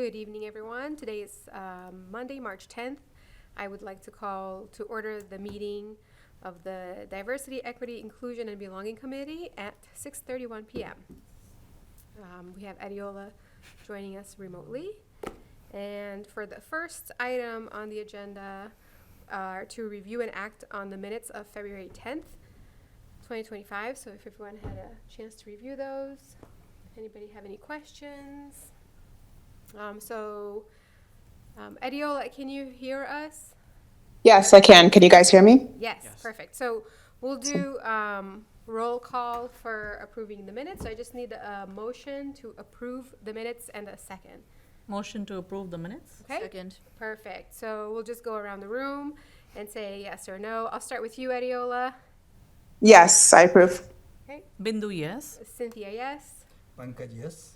Good evening, everyone. Today is Monday, March 10th. I would like to call to order the meeting of the Diversity, Equity, Inclusion, and Belonging Committee at 6:31 p.m. We have Adiola joining us remotely. And for the first item on the agenda, to review and act on the minutes of February 10th, 2025. So if everyone had a chance to review those, anybody have any questions? Adiola, can you hear us? Yes, I can. Can you guys hear me? Yes. Perfect. So we'll do roll call for approving the minutes. So I just need a motion to approve the minutes and a second. Motion to approve the minutes. Okay. Second. Perfect. So we'll just go around the room and say yes or no. I'll start with you, Adiola. Yes, I approve. Okay. Bindu, yes. Cynthia, yes. Pankaj, yes.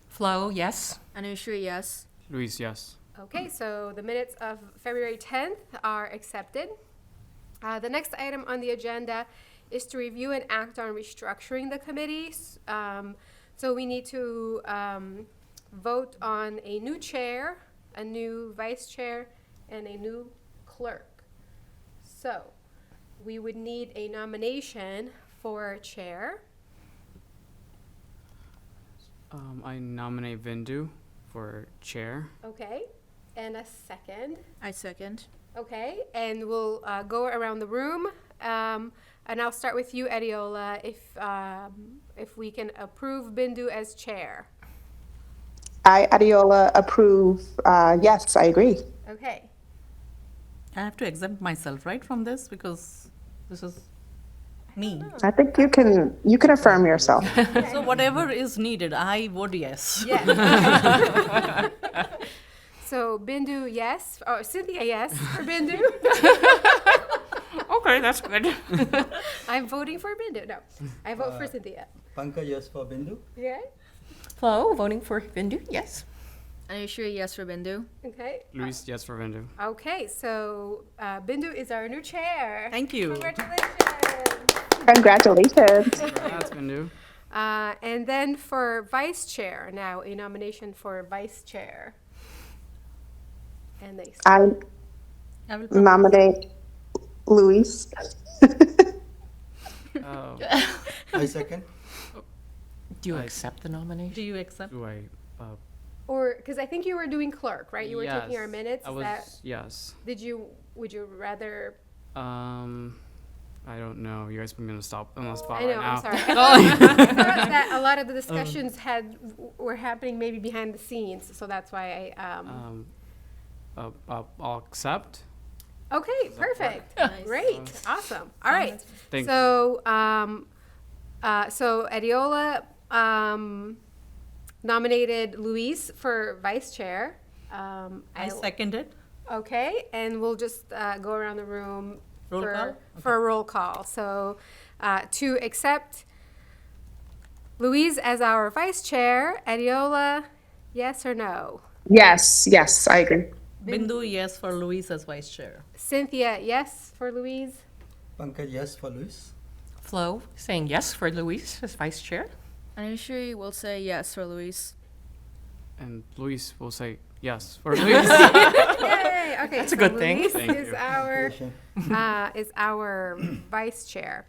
Flo, yes. Anushri, yes. Luis, yes. Okay, so the minutes of February 10th are accepted. The next item on the agenda is to review and act on restructuring the committees. So we need to vote on a new chair, a new vice chair, and a new clerk. So we would need a nomination for chair. I nominate Vindu for chair. Okay, and a second. I second. Okay, and we'll go around the room, and I'll start with you, Adiola, if we can approve Bindu as chair. I, Adiola, approve. Yes, I agree. Okay, I have to exempt myself, right, from this because this is me. I think you can affirm yourself. So whatever is needed, I vote yes. yes. So Bindu, yes. Oh, Cynthia, yes for Bindu. Okay, that's good. I'm voting for Bindu. No, I vote for Cynthia. Pankaj, yes for Bindu. Okay. Flo, voting for Bindu, yes. Anushri, yes for Bindu. Okay. Luis, yes for Vindu. Okay. So Bindu is our new chair. Thank you. Congratulations. Congratulations. Congrats, Vindu. And then for vice chair, now a nomination for vice chair. And they I I will nominate Luis. Oh, I second. Do you I- accept the nomination? Do you accept? do I? or because I think you were doing clerk, right? You were taking our yes, minutes. I Is was. that Yes. would you rather? I don't know. You guys put me on the spot I know. right now. I'm sorry. I thought that a lot of the discussions were happening maybe behind the scenes, so that's why I. I'll accept. Okay, perfect. Nice. Great, awesome. All right. Thank you. So, so Adiola nominated Luis for vice chair. I second it. Okay, and we'll just go around the room Roll call? for a roll call. So, to accept Luis as our vice chair, Adiola, yes or no? Yes, I agree. Bindu, yes for Luis as vice chair. Cynthia, yes for Louise. Pankaj, yes for Luis. Flo, saying yes for Luis as vice chair. Anushri will say yes for Luis. And Luis will say yes for Luis. Yay! Okay, That's a good thing. Luis Thank is you. our vice chair,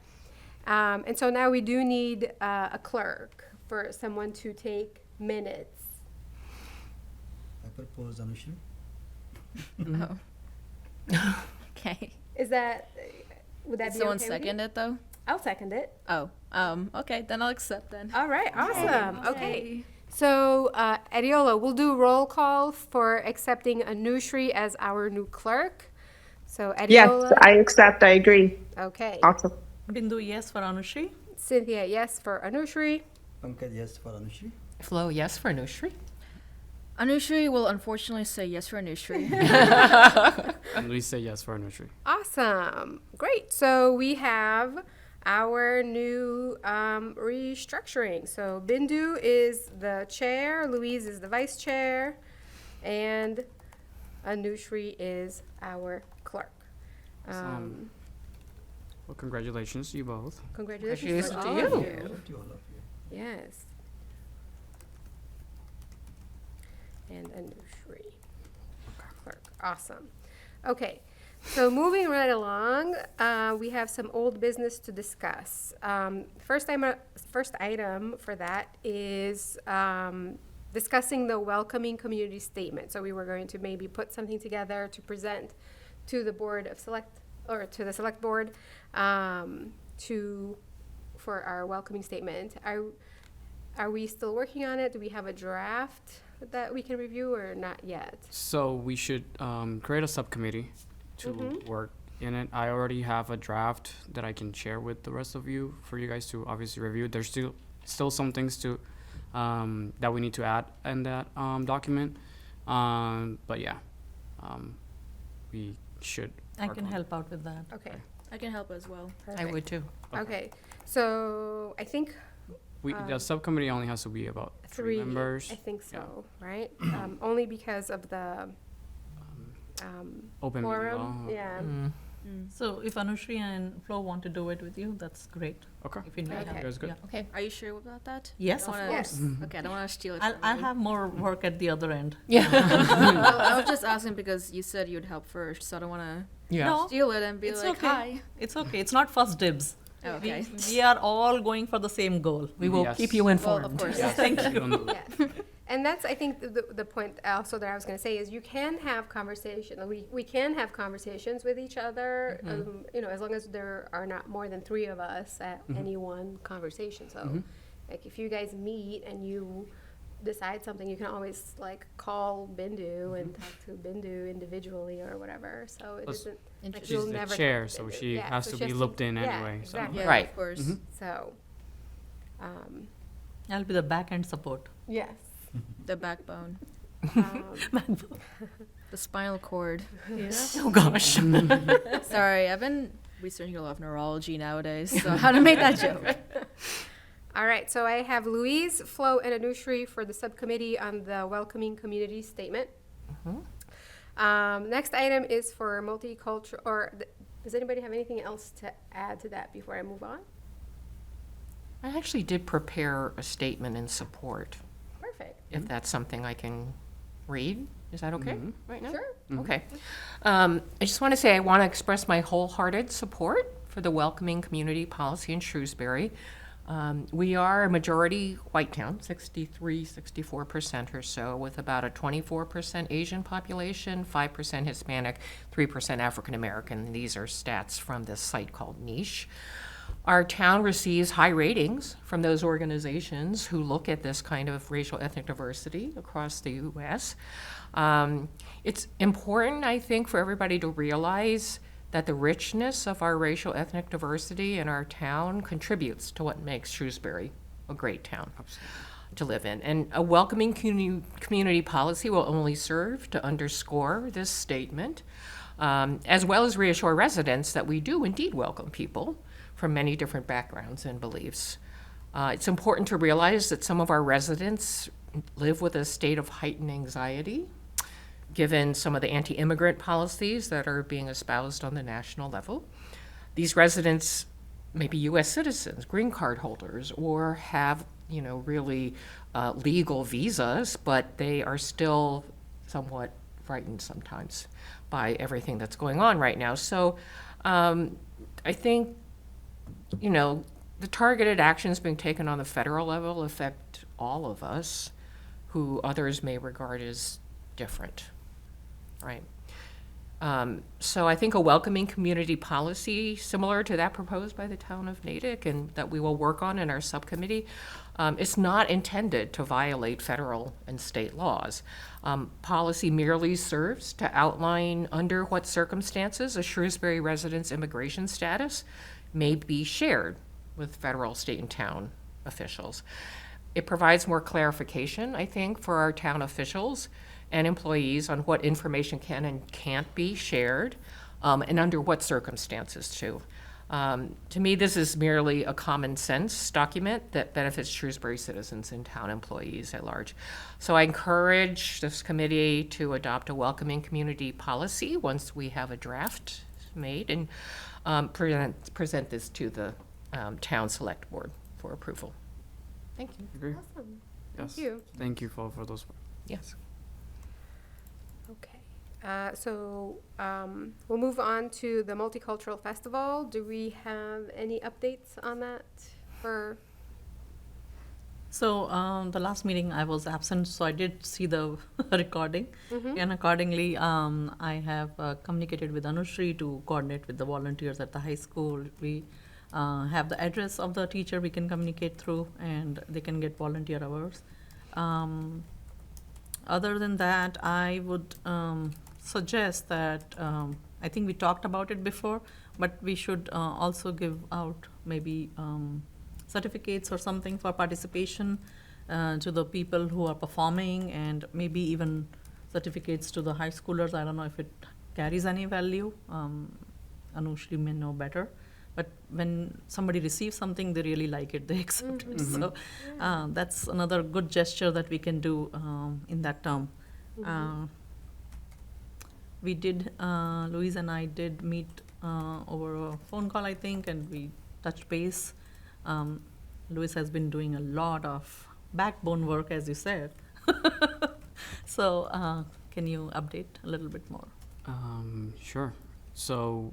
and so now we do need a clerk for someone to take minutes. I propose Anushri. Oh. Okay. Is that would that Did be someone okay with you? second it though? I'll second it. Oh. Okay, then I'll accept then. All right, awesome. Okay. So, Adiola, we'll do roll call for accepting Anushri as our new clerk. So, Yes, Adiola. I accept. I agree. Okay. Awesome. Bindu, yes for Anushri. Cynthia, yes for Anushri. Pankaj, yes for Anushri. Flo, yes for Nushri. Anushri will unfortunately say yes for Anushri. And Luis say yes for Anushri. Awesome. Great. So, we have our new restructuring. So, Bindu is the chair, Louise is the vice chair, and Anushri is our clerk. Awesome. Well, congratulations to you both. Congratulations to all Congratulations of to you. To all of you. Yes. and Anushri. Clerk, awesome. Okay, so moving right along, we have some old business to discuss. First item for that is discussing the welcoming community statement. So we were going to maybe put something together to present to the board of to the select board for our welcoming statement. Are we still working on it? Do we have a draft that we can review or not yet? So we should create a subcommittee to work in it. I already have a draft that I can share with the rest of you for you guys to obviously review. There's still some things to that we need to add in that document. But yeah, we should. I work can on it. help out with that. Okay. I can help as well. I Perfect. would too. Okay, so I think The subcommittee only has to be about three members. I think so, right? Only because of the Open meeting law. quorum, yeah. Mm. So if Anushri and Flo want to do it with you, that's great. Okay. If you need Okay. help. You guys good? Yeah. Okay. Are you sure about that? Yes, I of don't wanna- course. Okay, I don't want to steal it I'll, from I'll you. have more work at the other end. Yeah. I was just asking because you said you'd help first, so I don't want to Yeah. No, steal it and be it's like, okay. hi. It's okay. It's not first dibs. Oh, okay. We are all going for the same goal. We will Yes. keep you Well, informed. of course. Yes, Thank you. don't do it. Yes. And that's, I think, the point also that I was going to say is you can have conversation. We can have conversations with each other, as long as there are not more than three of us at any one conversation. So, like, if you guys meet and you decide something, you can always like call Bindu and talk to Bindu individually or whatever. So it Plus, isn't like Interesting. you'll She's the never chair, talk to so Bindu. she Yeah, has so to she be looped in yeah, anyway. Exactly. Yeah, Right. of course. So, um, I'll be the back end support. yes. The backbone, Um, the spinal cord. Oh, gosh. Sorry, I've been researching a lot of neurology nowadays, so how to make that joke. All right, so I have Louise, Flo, and Anushri for the subcommittee on the welcoming community statement. Next item is for multicultural, does anybody have anything else to add to that before I move on? I actually did prepare a statement in support, Perfect. if that's something I can read. Is that okay right now? Sure. Okay. I just want to say I want to express my wholehearted support for the welcoming community policy in Shrewsbury. We are a majority white town, 64% or so, with about a 24% Asian population, 5% Hispanic, 3% African American. These are stats from this site called Niche. Our town receives high ratings from those organizations who look at this kind of racial ethnic diversity across the U.S. It's important, I think, for everybody to realize that the richness of our racial ethnic diversity in our town contributes to what makes Shrewsbury a great town to live in. And a welcoming community policy will only serve to underscore this statement, as well as reassure residents that we do indeed welcome people from many different backgrounds and beliefs. It's important to realize that some of our residents live with a state of heightened anxiety, given some of the anti-immigrant policies that are being espoused on the national level. These residents may be U.S. citizens, green card holders, or have, really legal visas, but they are still somewhat frightened sometimes by everything that's going on right now. So I think, the targeted actions being taken on the federal level affect all of us who others may regard as different. Right. So I think a welcoming community policy similar to that proposed by the town of Natick and that we will work on in our subcommittee is not intended to violate federal and state laws. Policy merely serves to outline under what circumstances a Shrewsbury resident's immigration status may be shared with federal, state, and town officials. It provides more clarification, I think, for our town officials and employees on what information can and can't be shared, and under what circumstances too. To me, this is merely a common sense document that benefits Shrewsbury citizens and town employees at large. So I encourage this committee to adopt a welcoming community policy once we have a draft made and present this to the town select board for approval. Thank you. Agree? Awesome. Yes. Thank you. Thank you for those. Yes. We'll move on to the Multicultural Festival. Do we have any updates on that for? So the last meeting I was absent, so I did see the recording, and accordingly, I have communicated with Anushri to coordinate with the volunteers at the high school. We have the address of the teacher we can communicate through, and they can get volunteer hours. Other than that, I would suggest that I think we talked about it before, but we should also give out maybe certificates or something for participation to the people who are performing, and maybe even certificates to the high schoolers. I don't know if it carries any value. Anushri may know better. But when somebody receives something, they really like it, they accept it. So that's another good gesture that we can do in that term. We did, Louise and I did meet over a phone call, I think, and we touched base. Louise has been doing a lot of backbone work, as you said. So can you update a little bit more? Sure. So,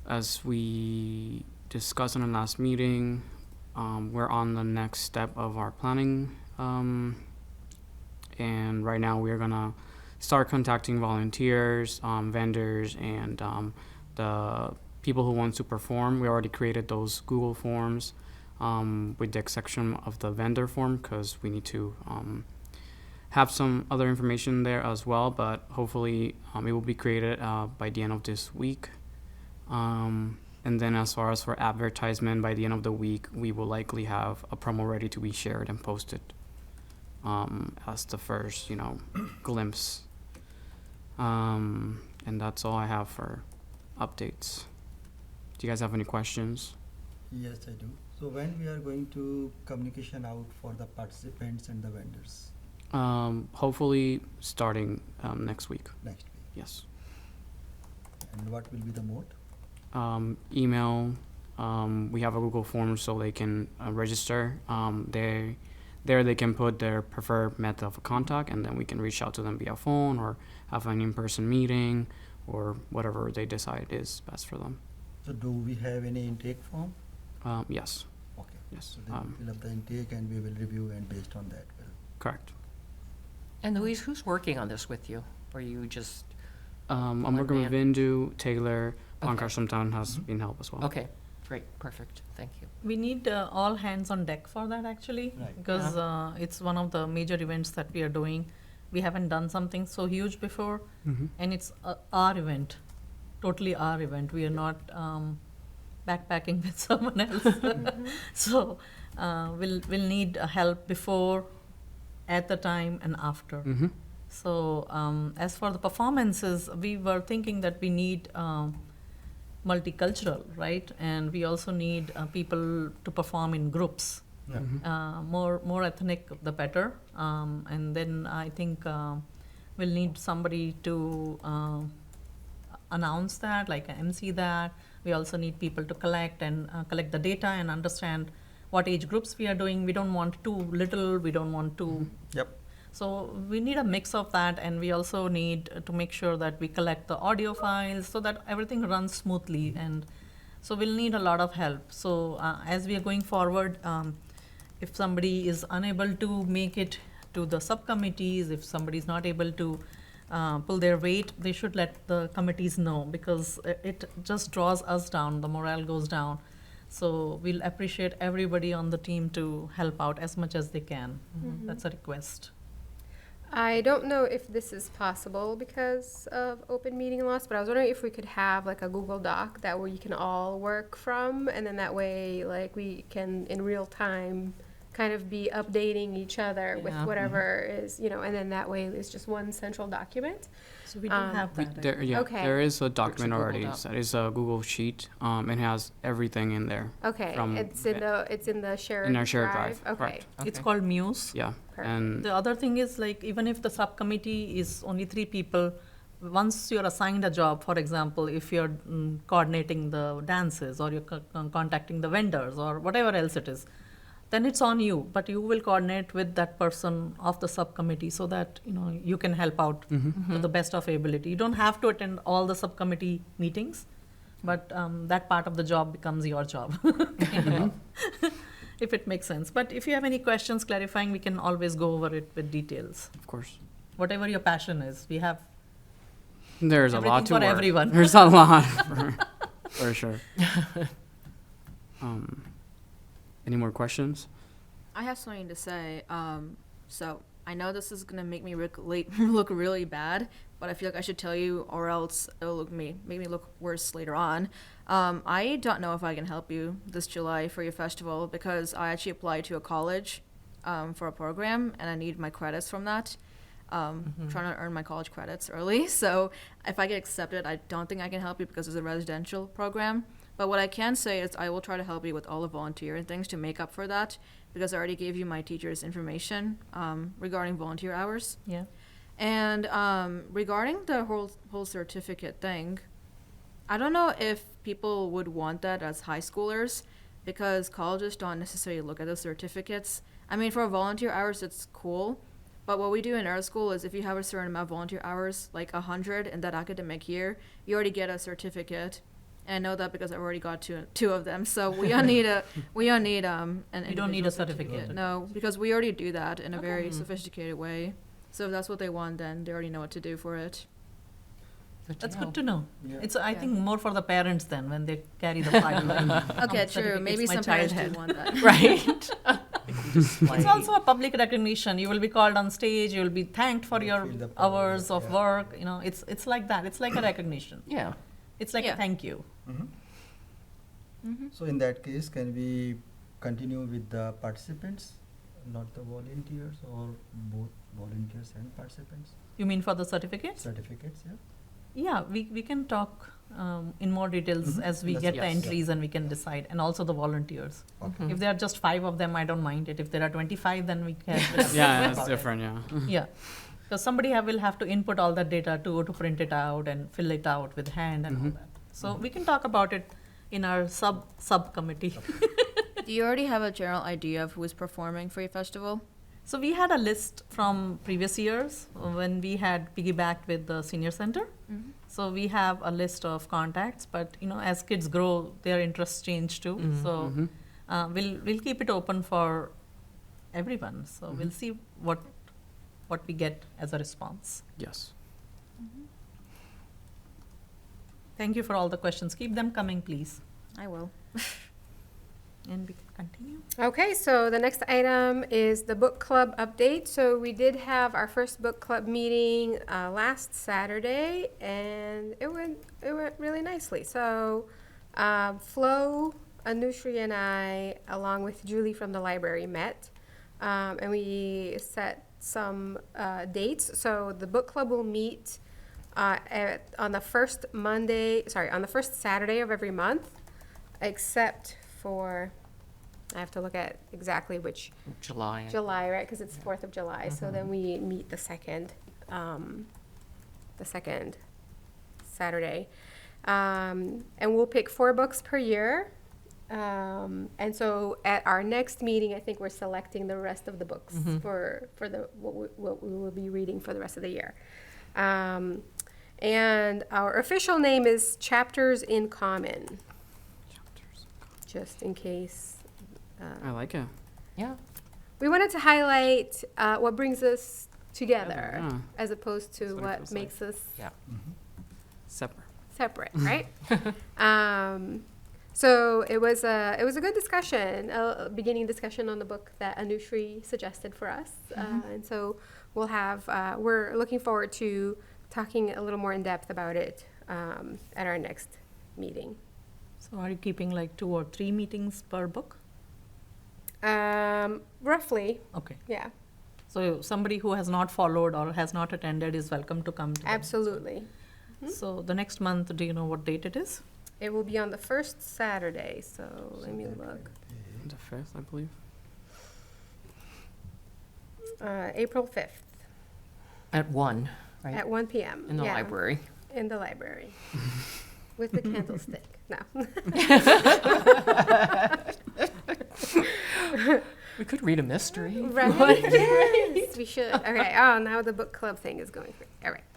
as we discussed in the last meeting, we're on the next step of our planning. And right now we're gonna start contacting volunteers, vendors, and the people who want to perform. We already created those Google forms with the exception of the vendor form, because we need to have some other information there as well, but hopefully it will be created by the end of this week. And then as far as for advertisement, by the end of the week, we will likely have a promo ready to be shared and posted as the first, glimpse. And that's all I have for updates. Do you guys have any questions? Yes, I do. So when we are going to communication out for the participants and the vendors? Hopefully starting next week. Next week. Yes. And what will be the mode? Email. We have a Google form so they can register. There they can put their preferred method of contact, and then we can reach out to them via phone or have an in-person meeting or whatever they decide is best for them. So do we have any intake form? Yes. Okay. Yes. So they will fill up the intake and we will review, and based on that, we'll. Correct. And Louise, who's working on this with you? Or you just, I'm One working with man. Vindu, Taylor, Okay. Pankaj sometimes has been help as well. okay, great, perfect, thank you. We need all hands on deck for that, actually, Right. because it's one of the major events that we are doing. We haven't done something so huge before, and it's our event, totally our event. We are not backpacking with someone else. So we'll need help before, at the time, and after. So as for the performances, we were thinking that we need multicultural, right? And we also need people to perform in groups. Yeah. More ethnic, the better. And then I think we'll need somebody to announce that, like MC that. We also need people to collect the data and understand what age groups we are doing. We don't want too little. We don't want too. Yep. So we need a mix of that, and we also need to make sure that we collect the audio files so that everything runs smoothly. And so we'll need a lot of help. So as we are going forward, if somebody is unable to make it to the subcommittees, if somebody is not able to pull their weight, they should let the committees know, because it just draws us down, the morale goes down. So we'll appreciate everybody on the team to help out as much as they can. That's a request. I don't know if this is possible because of open meeting laws, but I was wondering if we could have like a Google Doc that we can all work from, and then that way, like, we can in real time kind of be updating each other with Yeah. whatever is, and then that way it's just one central document. So we do Um, have that. Okay. There is a document Google already. Doc. That is a Google sheet. It has everything in there. Okay, From- it's in the shared In our shared drive, Okay. correct. It's Okay. called Muse. Yeah, Perfect. and The other thing is, like, even if the subcommittee is only 3 people, once you're assigned a job, for example, if you're coordinating the dances or you're contacting the vendors or whatever else it is, then it's on you, but you will coordinate with that person of the subcommittee so that, you can help out to the best of your ability. You don't have to attend all the subcommittee meetings, but that part of the job becomes your job, if it makes sense. But if you have any questions clarifying, we can always go over it with details. Of course. Whatever your passion is, we have There's a lot everything to for work. everyone. There's a lot for sure. Any more questions? I have something to say. So I know this is gonna make me look really bad, but I feel like I should tell you, or else it'll make me look worse later on. I don't know if I can help you this July for your festival because I actually applied to a college for a program, and I need my credits from that. Trying to earn my college credits early. So if I get accepted, I don't think I can help you because it's a residential program. But what I can say is I will try to help you with all the volunteer and things to make up for that, because I already gave you my teacher's information regarding volunteer hours. Yeah. And regarding the whole certificate thing, I don't know if people would want that as high schoolers, because colleges don't necessarily look at the certificates. I mean, for volunteer hours, it's cool. But what we do in our school is if you have a certain amount of volunteer hours, like 100 in that academic year, you already get a certificate. And I know that because I've already got two of them. So we don't need an You don't need individual a certificate. No, because we already do that in a very sophisticated way. So if that's what they want, then they already know what to do for it. That's good to know. Yeah. It's, I think, more for the parents then, when they carry the file. Okay, true. Maybe some parents do want that. Right. It's also a public recognition. You will be called on stage, you will be thanked for You your feel the power, hours of yeah. work, it's like that. It's like a recognition. Yeah. It's like Yeah. a thank you. So in that case, can we continue with the participants, not the volunteers, or both volunteers and participants? You mean for the certificates? Certificates, yeah? Yeah, we can talk in more details as we That's get right. the Yes. entries and we can decide, and also the volunteers. Okay. If there are just 5 of them, I don't mind it. If there are 25, then we can. Yeah, that's different, yeah. Yeah, because somebody will have to input all that data to print it out and fill it out with hand and all that. So we can talk about it in our subcommittee. Do you already have a general idea of who is performing for your festival? So we had a list from previous years when we had piggybacked with the senior center. So we have a list of contacts, but as kids grow, their interests change too. So we'll keep it open for everyone. So we'll see what we get as a response. Yes. Thank you for all the questions. Keep them coming, please. I will. And we can continue. Okay, so the next item is the book club update. So we did have our first book club meeting last Saturday, and it went really nicely. So Flo, Anushri, and I, along with Julie from the library, met, and we set some dates. So the book club will meet on the first Saturday of every month, except for, I have to look at exactly which July. July, right? Because it's 4th of July. So then we meet the second Saturday, and we'll pick 4 books per year. And so at our next meeting, I think we're selecting the rest of the books for what we will be reading for the rest of the year. And our official name is Chapters in Common, just in case. I like it. Yeah. We wanted to highlight what brings us together, Yeah. as opposed to That's what it what feels like. makes us Yeah. Separate. separate, right? So it was a good discussion, a beginning discussion on the book that Anushri suggested for us, and so we'll have. We're looking forward to talking a little more in depth about it at our next meeting. So are you keeping like 2 or 3 meetings per book? Roughly, Okay. yeah, So somebody who has not followed or has not attended is welcome to come to them. absolutely. So the next month, do you know what date it is? It will be on the first Saturday, so let me look. The 5th, I believe. April 5th At 1, right? at 1 p.m. In the yeah, library. In the library. With the candlestick. No. read a mystery. Right? Yes, we should. Okay. Oh, now the book club thing is going through. All right.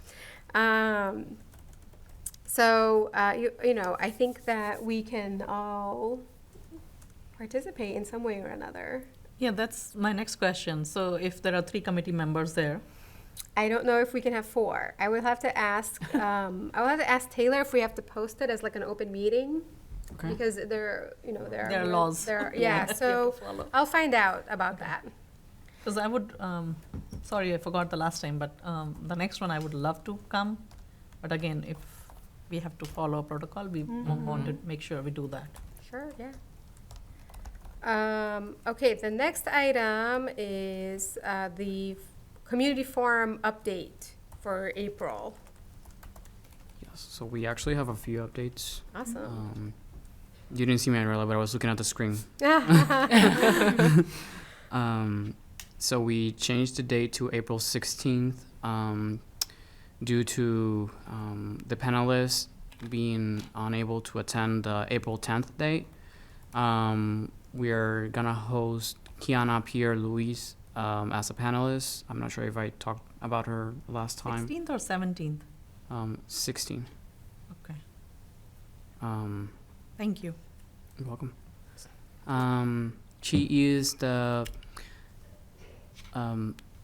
So, you know, I think that we can all participate in some way or another. Yeah, that's my next question. So if there are 3 committee members there, I don't know if we can have 4. I will have to ask. I will have to ask Taylor if we have to post it as like an open meeting, Okay. because there, you know, there There are laws. There are, Yeah, yeah. you have So to follow. I'll find out about that. because I would, sorry, I forgot the last time, but the next one I would love to come. But again, if we have to follow protocol, we want to make sure we do that. Sure. Yeah. Okay. The next item is the community forum update for April. Yes. So we actually have a few updates. Awesome. You didn't see me earlier, but I was looking at the screen. So we changed the date to April 16th due to the panelists being unable to attend the April 10th date. We are gonna host Kiana Pierre Louise as a panelist. I'm not sure if I talked about her last time. 16th or 17th? 16. Okay, Um, thank you. You're welcome. She is the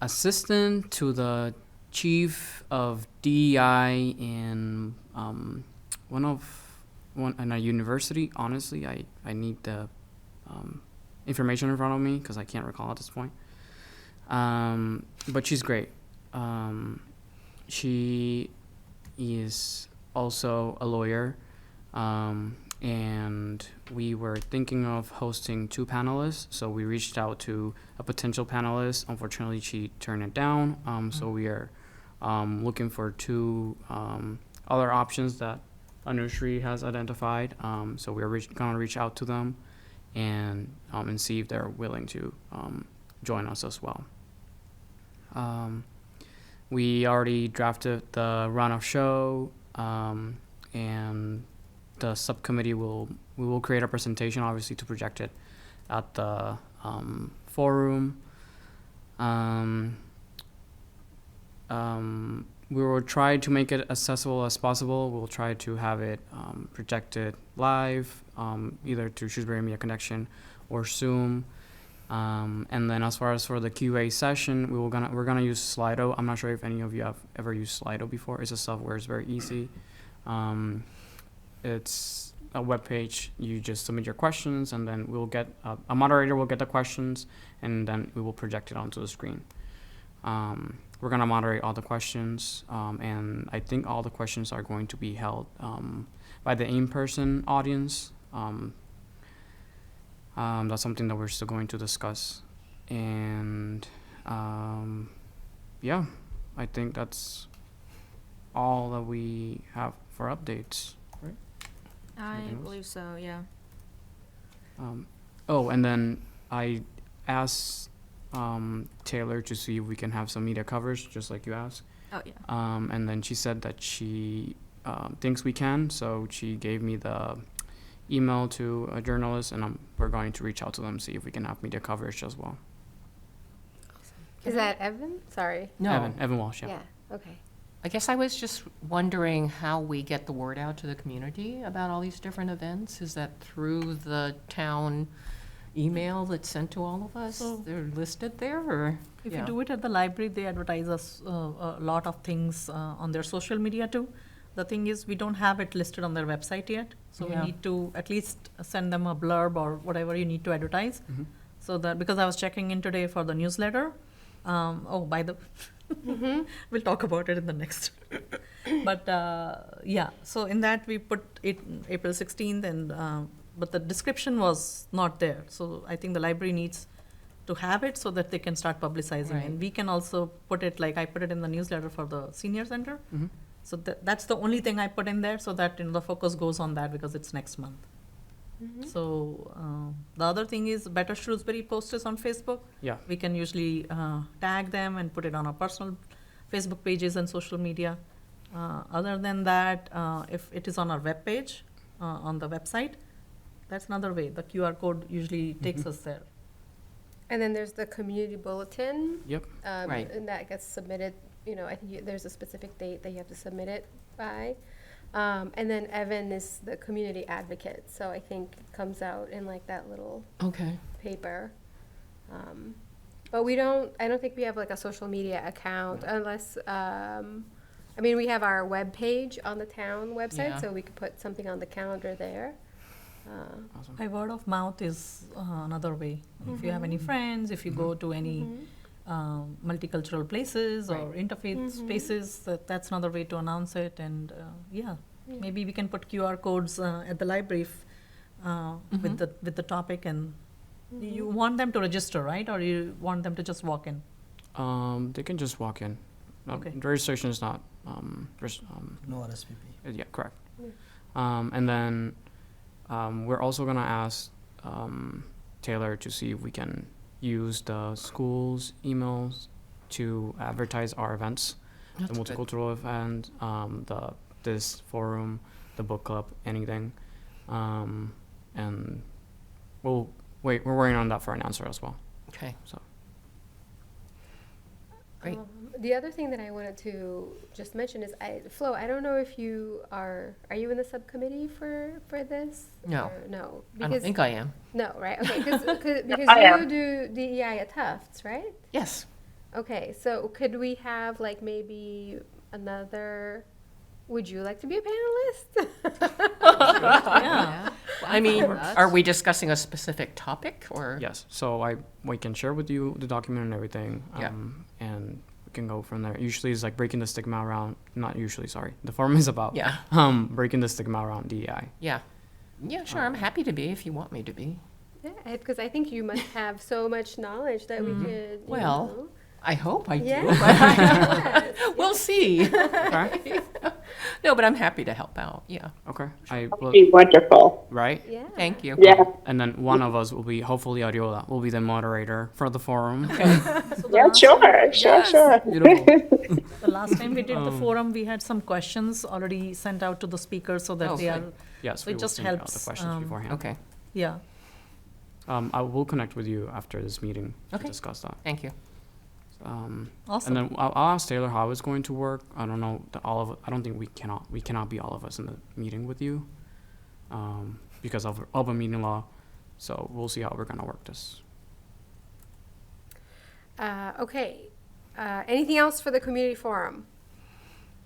assistant to the chief of DEI in in a university. Honestly, I need the information in front of me because I can't recall at this point. But she's great. She is also a lawyer. And we were thinking of hosting 2 panelists, so we reached out to a potential panelist. Unfortunately, she turned it down. So we are looking for 2 other options that Anushri has identified. So we're gonna reach out to them and see if they're willing to join us as well. We already drafted the run-off show, and the subcommittee we will create a presentation, obviously, to project it at the forum. We will try to make it accessible as possible. We'll try to have it projected live, either through Shrewsbury Media Connection or Zoom. And then as far as for the QA session, we're gonna use Slido. I'm not sure if any of you have ever used Slido before. It's a software. It's very easy. It's a web page. You just submit your questions, and then we'll get a moderator will get the questions, and then we will project it onto the screen. We're gonna moderate all the questions, and I think all the questions are going to be held by the in-person audience. That's something that we're still going to discuss, and yeah, I think that's all that we have for updates. I Anything else? believe so, yeah. Oh, and then I asked Taylor to see if we can have some media coverage, just like you asked. Oh, yeah. And then she said that she thinks we can, so she gave me the email to a journalist, and we're going to reach out to them, see if we can have media coverage as well. Is that Evan? Sorry. No. Evan Walsh, yeah. Yeah. Okay. I guess I was just wondering how we get the word out to the community about all these different events. Is that through the town email that's sent to all of us? So- They're listed there, or? If Yeah. you do it at the library, they advertise us a lot of things on their social media too. The thing is, we don't have it listed on their website yet, so Yeah. we need to at least send them a blurb or whatever you need to advertise. Mhm. So that, because I was checking in today for the newsletter, by the, we'll talk about it in the next. But yeah, so in that we put it April 16th, and but the description was not there. So I think the library needs to have it so that they can start publicizing. Right. And we can also put it, like I put it in the newsletter for the senior center. Mhm. So that's the only thing I put in there, so that the focus goes on that because it's next month. So the other thing is Better Shrewsbury posts us on Facebook. Yeah. We can usually tag them and put it on our personal Facebook pages and social media. Other than that, if it is on our webpage, on the website, that's another way. The QR code usually takes us there. And then there's the community bulletin. Yep. Right. And that gets submitted, I think there's a specific date that you have to submit it by. And then Evan is the community advocate, so I think it comes out in like that little Okay. paper. But I don't think we have like a social media account unless, we have our web page on the town website, Yeah. so we could put something on the calendar there. Awesome. By word of mouth is another way. If you have any friends, if you go to any multicultural places or interfaith spaces, that's another way to announce it. And maybe we can put QR codes at the library with the topic. And you want them to register, right? Or you want them to just walk in? They can just walk in. Okay. The registration is not, No RSVP. yeah, correct. And then we're also gonna ask Taylor to see if we can use the school's emails to advertise our events, That's the good. multicultural event, this forum, the book club, anything. And we're working on that for an answer as well. Okay. So Great. The other thing that I wanted to just mention is, Flo, I don't know if you are you in the subcommittee for this? No. Or no. I don't think I am. No, right, okay, because I you am. do DEI at Tufts, right? Yes. Okay, so could we have like maybe would you like to be a panelist? Yeah. I mean, That's- are we discussing a specific topic or? yes, so we can share with you the document and everything, Yeah. and we can go from there. Usually it's like breaking the stigma around. Not usually, sorry. The forum is about Yeah. breaking the stigma around DEI. Yeah. Yeah, sure. I'm happy to be if you want me to be. Yeah, because I think you must have so much knowledge that we could, Well, I hope I do. Yes, We'll see. Okay. No, but I'm happy to help out. Yeah. Okay. I will, Be wonderful. right. yeah. Thank you. Yeah. And then one of us will be, hopefully Ariola, will be the moderator for the forum. Yeah, sure. Beautiful. The last time we did the forum, we had some questions already sent out to the speakers so that Oh, they are, good. Yes, So we it will just send out the helps, questions beforehand. Okay. yeah. I will connect with you after this meeting to Okay. discuss that. Thank you. Awesome. And then I'll ask Taylor how it's going to work. I don't know that I don't think we cannot be all of us in the meeting with you, because of open meeting law. So we'll see how we're gonna work this. Okay, anything else for the community forum?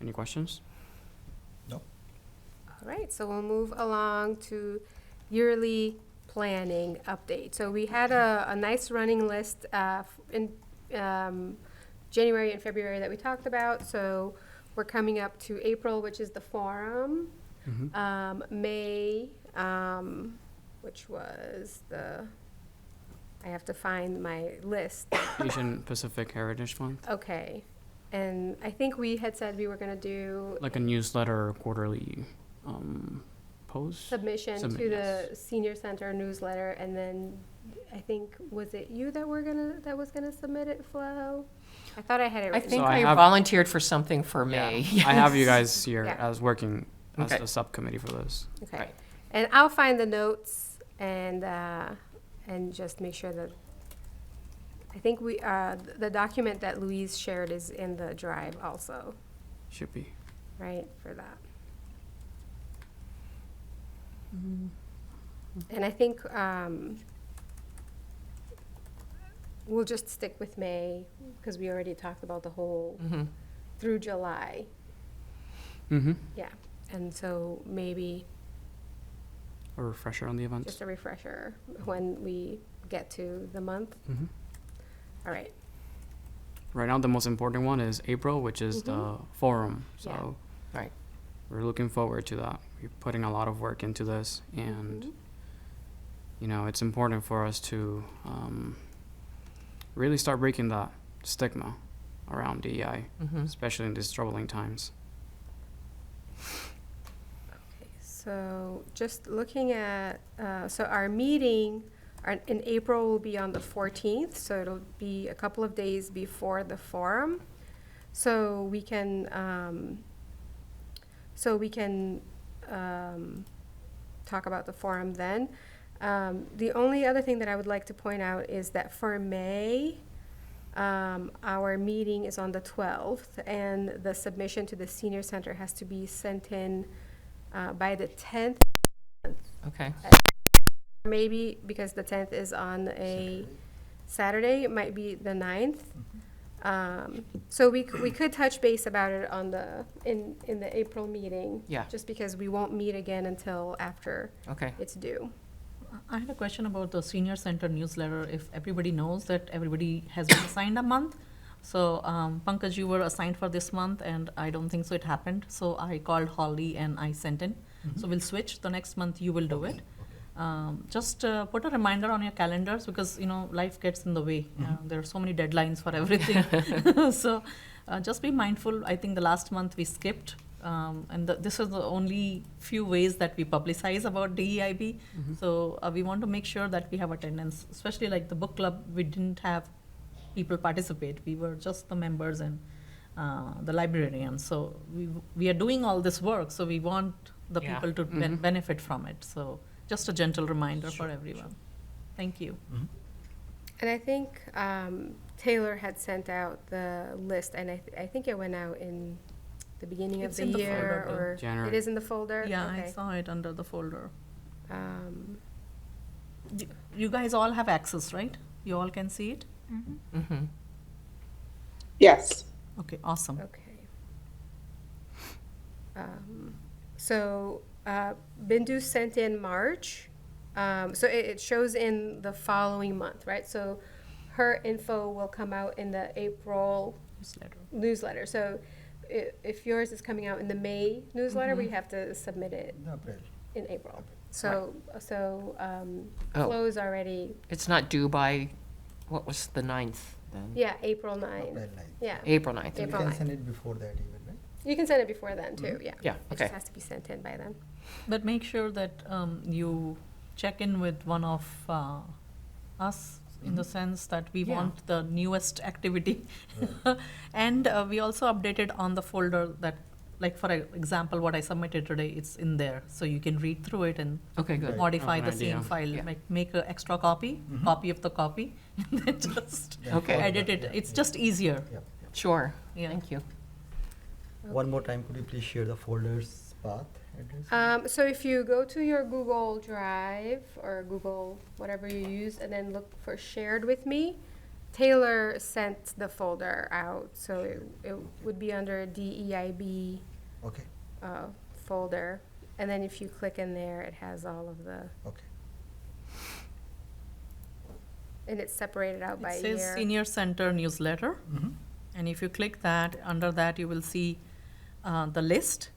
Any questions? No. All right, so we'll move along to yearly planning update. So we had a nice running list in January and February that we talked about. So we're coming up to April, which is the forum. May, which was I have to find my list. Asian Pacific Heritage Month, Okay, and I think we had said we were gonna do like a newsletter quarterly post. submission to Submit, the yes. senior center newsletter, and then I think, was it you that was gonna submit it, Flo? I thought I had it I written. think So I I have- volunteered for something for May. I have you guys here Yeah. as working as Okay. a subcommittee for this. Okay, Right. and I'll find the notes and just make sure that, I think the document that Louise shared is in the drive also, Should be. right, for that. And I think we'll just stick with May, because we already talked about the whole Mhm. through July, Mm-hmm. yeah. And so maybe A refresher on the events. just a refresher when we get to the month. Mm-hmm. All right, Right now, the most important one is April, which is the forum. So Yeah. Right. we're looking forward to that. We're putting a lot of work into this, and it's important for us to really start breaking that stigma around DEI, especially in these troubling times. so just looking at, so our meeting in April will be on the 14th, so it'll be a couple of days before the forum. So we can talk about the forum then. The only other thing that I would like to point out is that for May, our meeting is on the 12th, and the submission to the senior center has to be sent in by the 10th, Okay. maybe because the 10th is on a Saturday, it might be the 9th. So we could touch base about it on in the April meeting. Yeah. Just because we won't meet again until after Okay. it's due. I had a question about the senior center newsletter. If everybody knows that everybody has been assigned a month. So Pankaj, you were assigned for this month, and I don't think so it happened. So I called Holly and I sent in. So we'll switch. The next month you will do it. Just put a reminder on your calendars, because life gets in the way. There are so many deadlines for everything. So just be mindful. I think the last month we skipped. And this is the only few ways that we publicize about DEIB. So we want to make sure that we have attendance, especially like the book club. We didn't have people participate. We were just the members and the librarians. So we are doing all this work. So we want the Yeah. people to benefit from it. So just a gentle reminder for everyone. Thank you. And I think Taylor had sent out the list, and I think it went out in the beginning of It's the in the year, folder, though. or January. it is in the folder? Yeah, I Okay. saw it under the folder. Um, You guys all have access, right? You all can see it? Mm-hmm. Yes. Okay, awesome. Okay. So Bindu sent in March. So it shows in the following month, right? So her info will come out in the April newsletter. So if yours is coming out in the May newsletter, we have to submit it April. in April. So Oh. Flo's already, It's not due by, what was the 9th then? yeah, April 9. April 9th. Yeah. April 9th. You April can 9th. send it before that even, right? You can send it before then too, yeah. Yeah, It okay. just has to be sent in by then. But make sure that you check in with one of us, in the sense that we Yeah. want the newest activity. And we also updated on the folder that, like for example, what I submitted today, it's in there. So you can read through it and Okay, good. modify Oh, the good same idea. file, Yeah. like make an extra copy, copy of the copy, and then just Okay. edit it. It's just easier. Yeah. Sure. Yeah. Thank you. One more time, could you please share the folder's path address? So if you go to your Google Drive or Google, whatever you use, and then look for shared with me, Taylor sent the folder out, so it would be under DEIB Okay, folder. And then if you click in there, it has all of the, okay. and it's separated out by It year. says Senior Center Newsletter. And if you click that, under that you will see the list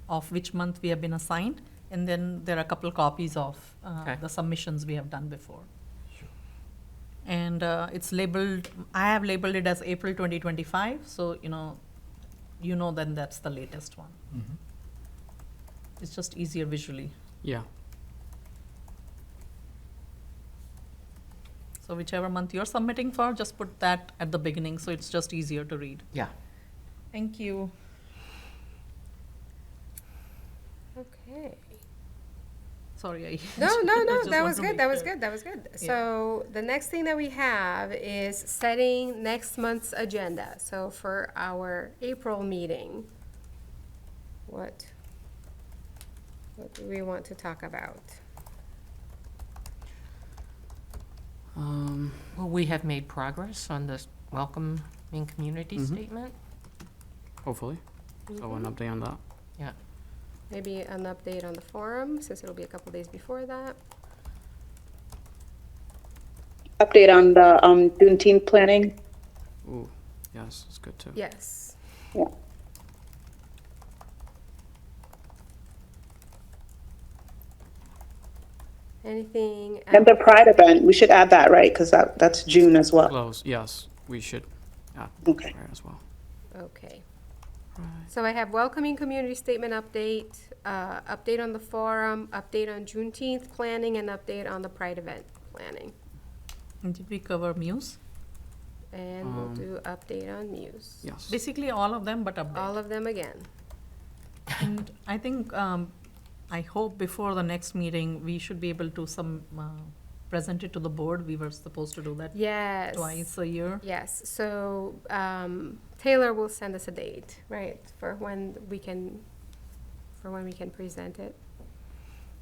of which month we have been assigned. And then there are a couple copies of Okay. the submissions we have done before. And it's labeled, I have labeled it as April 2025, so then that's the latest one. It's just easier visually. Yeah. So whichever month you're submitting for, just put that at the beginning, so it's just easier to read. Yeah. Thank you. Okay. Sorry, I. No, just that want was to good, make that was sure. good, that was good. Yeah. So the next thing that we have is setting next month's agenda. So for our April meeting, what do we want to talk about? Well, we have made progress on the welcoming community statement. Hopefully. So an update on that. Yeah. Maybe an update on the forum, since it'll be a couple days before that. Update on the Juneteenth planning. Ooh, yes, it's good too. Yes. Yeah. Anything And the else? Pride event, we should add that, right? Because that's June as well. Close, yes, we should add Okay. there as well. Okay. Right. So I have welcoming community statement update, update on the forum, update on Juneteenth planning, and update on the Pride event planning. And did we cover Muse? And we'll do update on Muse. Yes. Basically all of them, but update. All of them again. And I think I hope before the next meeting, we should be able to present it to the board. We were supposed to do that Yes. twice a year. Yes, so Taylor will send us a date, right, for when we can present it.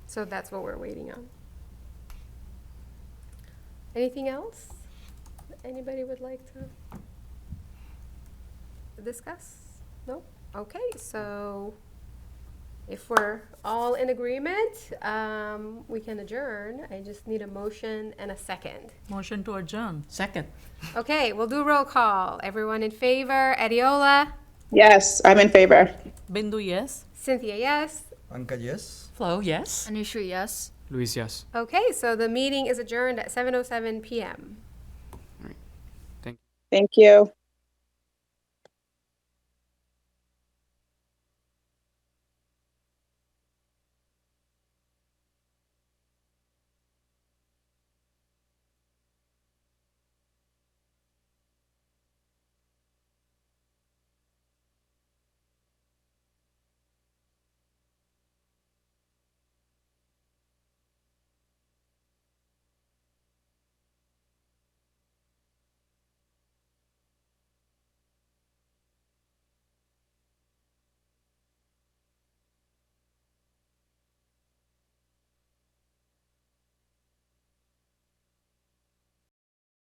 So that's what we're waiting on. Anything else anybody would like to discuss? No? Okay, so if we're all in agreement, we can adjourn. I just need a motion and a second. Motion to adjourn. Second. Okay, we'll do roll call. Everyone in favor? Adiola? Yes, I'm in favor. Bindu, yes? Cynthia, yes? Pankaj, yes? Flo, yes? Anusha, yes. Luis, yes. Okay, so the meeting is adjourned at 7:07 PM. Thank you.